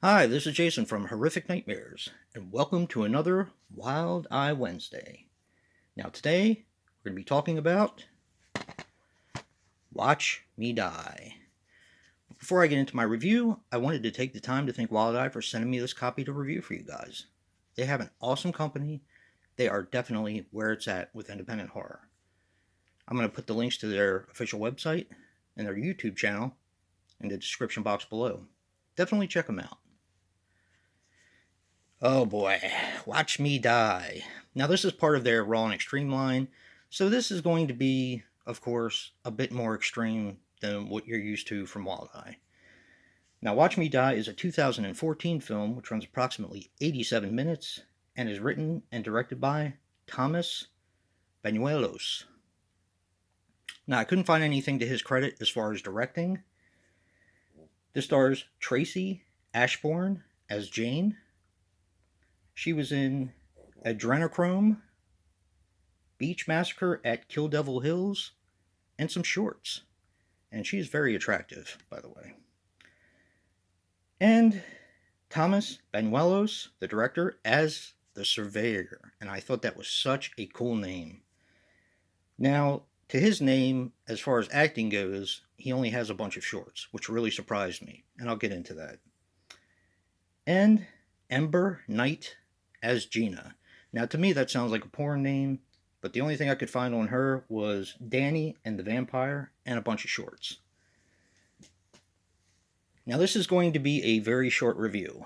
Hi, this is Jason from Horrific Nightmares, and welcome to another Wild Eye Wednesday. Now, today we're going to be talking about Watch Me Die. Before I get into my review, I wanted to take the time to thank Wild Eye for sending me this copy to review for you guys. They have an awesome company. They are definitely where it's at with independent horror. I'm going to put the links to their official website and their YouTube channel in the description box below. Definitely check them out. Oh boy, Watch Me Die. Now, this is part of their Raw and Extreme line, so this is going to be, of course, a bit more extreme than what you're used to from Wild Eye. Now, Watch Me Die is a 2014 film which runs approximately 87 minutes and is written and directed by Thomas Banuelos. Now, I couldn't find anything to his credit as far as directing. This stars Tracy Ashbourne as Jane. She was in Adrenochrome, Beach Massacre at Kill Devil Hills, and some shorts. And she's very attractive, by the way. And Thomas Banuelos, the director, as the Surveyor. And I thought that was such a cool name. Now, to his name, as far as acting goes, he only has a bunch of shorts, which really surprised me. And I'll get into that. And Ember Knight as Gina. Now, to me, that sounds like a porn name, but the only thing I could find on her was Danny and the Vampire and a bunch of shorts. Now, this is going to be a very short review.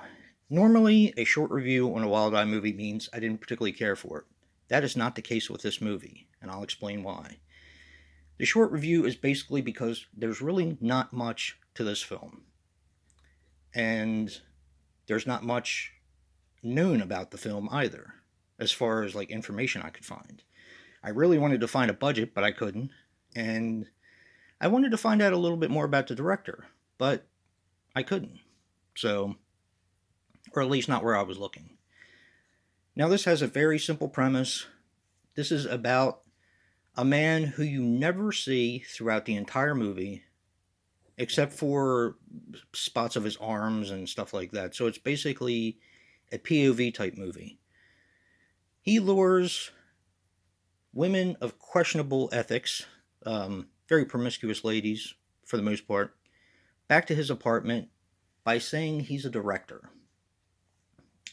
Normally, a short review on a Wild Eye movie means I didn't particularly care for it. That is not the case with this movie, and I'll explain why. The short review is basically because there's really not much to this film. And there's not much known about the film either, as far as like information I could find. I really wanted to find a budget, but I couldn't, and I wanted to find out a little bit more about the director, but I couldn't. So, or at least not where I was looking. Now, this has a very simple premise. This is about a man who you never see throughout the entire movie, except for spots of his arms and stuff like that. So it's basically a POV type movie. He lures women of questionable ethics, very promiscuous ladies for the most part, back to his apartment by saying he's a director.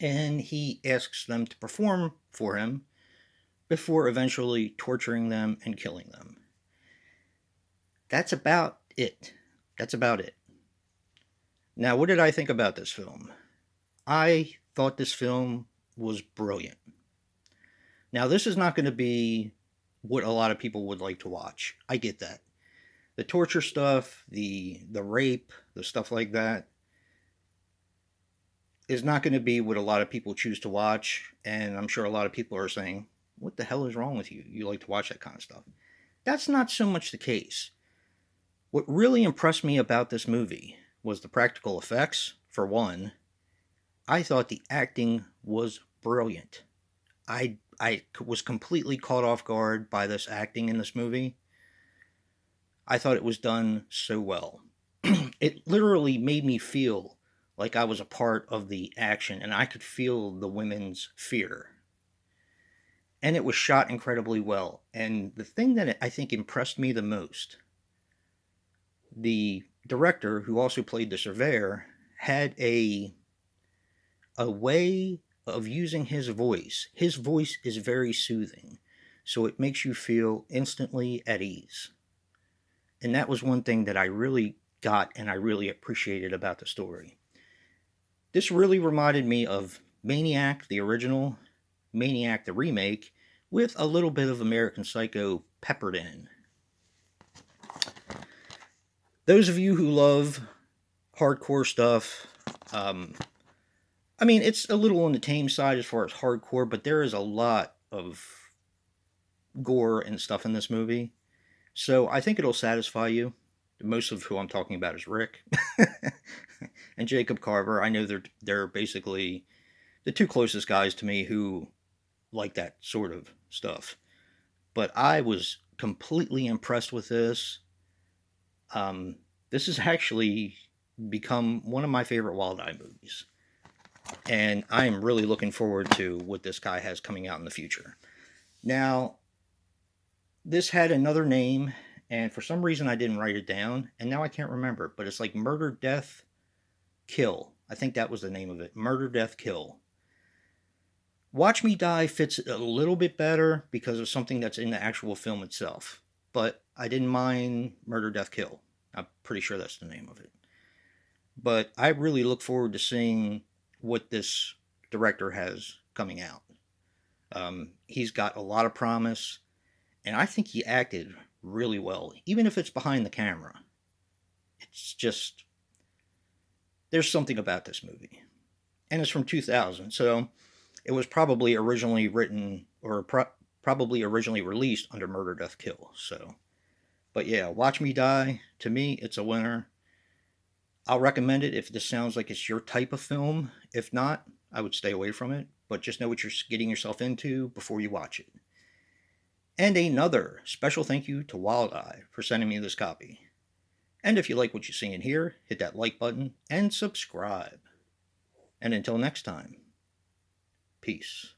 And he asks them to perform for him before eventually torturing them and killing them. That's about it. That's about it. Now, what did I think about this film? I thought this film was brilliant. Now, this is not going to be what a lot of people would like to watch. I get that. The torture stuff, the rape, the stuff like that is not going to be what a lot of people choose to watch. And I'm sure a lot of people are saying, what the hell is wrong with you? You like to watch that kind of stuff. That's not so much the case. What really impressed me about this movie was the practical effects, for one. I thought the acting was brilliant. I was completely caught off guard by this acting in this movie. I thought it was done so well. It literally made me feel like I was a part of the action and I could feel the women's fear. And it was shot incredibly well. And the thing that I think impressed me the most, the director, who also played the Surveyor, had a way of using his voice. His voice is very soothing, so it makes you feel instantly at ease. And that was one thing that I really got and I really appreciated about the story. This really reminded me of Maniac, the original, Maniac, the remake, with a little bit of American Psycho peppered in. Those of you who love hardcore stuff, I mean, it's a little on the tame side as far as hardcore, but there is a lot of gore and stuff in this movie. So I think it'll satisfy you. Most of who I'm talking about is Rick and Jacob Carver. I know they're basically the two closest guys to me who like that sort of stuff. But I was completely impressed with this. This has actually become one of my favorite Wild Eye movies. And I am really looking forward to what this guy has coming out in the future. Now, this had another name, and for some reason I didn't write it down, and now I can't remember, but it's like Murder, Death, Kill. I think that was the name of it. Murder, Death, Kill. Watch Me Die fits a little bit better because of something that's in the actual film itself. But I didn't mind Murder, Death, Kill. I'm pretty sure that's the name of it. But I really look forward to seeing what this director has coming out. He's got a lot of promise, and I think he acted really well, even if it's behind the camera. It's just, there's something about this movie. And it's from 2000, so it was probably originally written or probably originally released under Murder, Death, Kill. So, but yeah, Watch Me Die, to me, it's a winner. I'll recommend it if this sounds like it's your type of film. If not, I would stay away from it, but just know what you're getting yourself into before you watch it. And another special thank you to Wild Eye for sending me this copy. And if you like what you see and hear, hit that like button and subscribe. And until next time, peace.